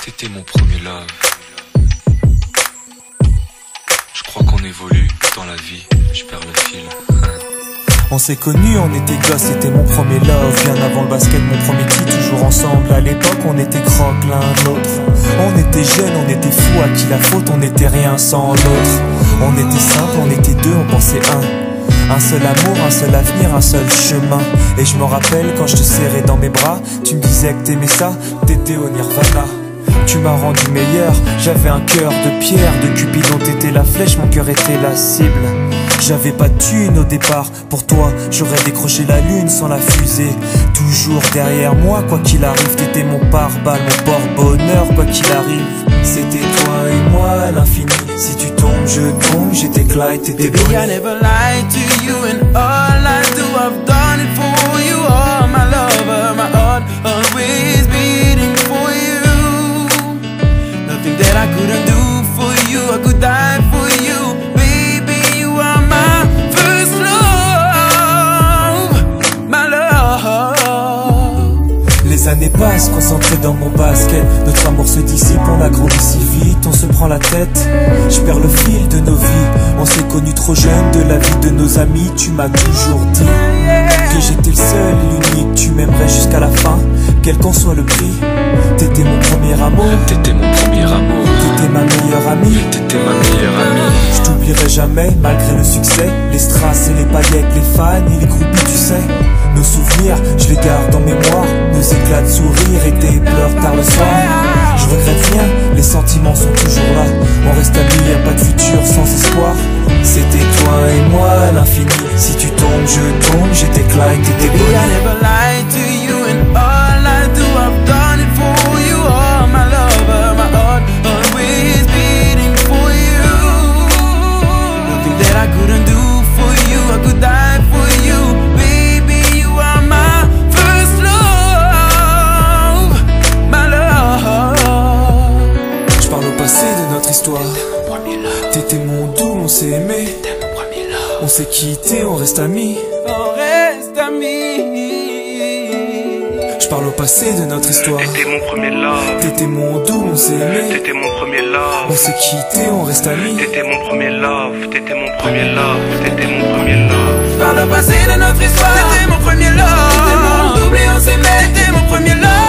T'étais mon premier love. Je crois qu'on évolue dans la vie, je perds le fil. On s'est connus, on était gosses, c'était mon premier love. Bien avant le basket, mon premier titre, toujours ensemble. À l'époque, on était croque l'un l'autre. On était jeunes, on était fous, à qui la faute, on n'était rien sans l'autre. On était simple, on était deux, on pensait un seul amour, un seul avenir, un seul chemin. Et je me rappelle quand je te serrais dans mes bras, tu me disais que t'aimais ça, t'étais au Nirvana. Tu m'as rendu meilleur, j'avais un cœur de pierre. De Cupidon t'étais la flèche, mon cœur était la cible. J'avais pas de thune au départ, pour toi j'aurais décroché la lune sans la fusée. Toujours derrière moi, quoi qu'il arrive, t'étais mon pare-balles, mon porte-bonheur, quoi qu'il arrive. C'était toi et moi à l'infini, si tu tombes je tombe, j'étais Clyde, t'étais Baby, I never lied to you, and all I do, I've done it for you. Oh, my lover, my heart always beating for you. Nothing that I couldn't do for you, I could die for you. Baby, you are my first love, my love. Les années passent, concentrées dans mon basket. Notre amour se dissipe, on a grandi si vite, on se prend la tête. Je perds le fil de nos vies, on s'est connus trop jeunes. De la vie de nos amis, tu m'as toujours dit que j'étais le seul et l'unique. Tu m'aimerais jusqu'à la fin, quel qu'en soit le prix. T'étais mon premier amour, T'étais mon premier amour, t'étais ma meilleure amie. t'étais ma meilleure amie. Je t'oublierai jamais, malgré le succès. Les strass et les paillettes, les fans et les groupies, tu sais. Nos souvenirs, je les garde en mémoire. Nos éclats de sourire et tes pleurs tard le soir. Je regrette rien, les sentiments sont toujours là. On reste amis, y'a pas de futur sans espoir. C'était toi et moi à l'infini, si tu tombes je tombe, j'étais Clyde, t'étais Baby, I Bonnie. never lied to you, and all I do, I've done it for you. Oh, my lover, my heart always beating for you. Nothing that I couldn't do for you, I could die for you. Baby, you are my first love, my love. Je parle au passé de notre histoire. T'étais mon doux, on s'est aimé. On s'est quitté, on reste amis. On reste amis. Je parle au passé de notre histoire. T'étais mon premier love, T'étais mon doux, on s'est aimé. t'étais mon premier love. On s'est quitté, on reste amis. T'étais mon premier love, t'étais mon premier love, t'étais mon premier love. Par le passé de notre histoire, t'étais mon premier love. T'étais mon double et on s'aimait. T'étais mon premier love.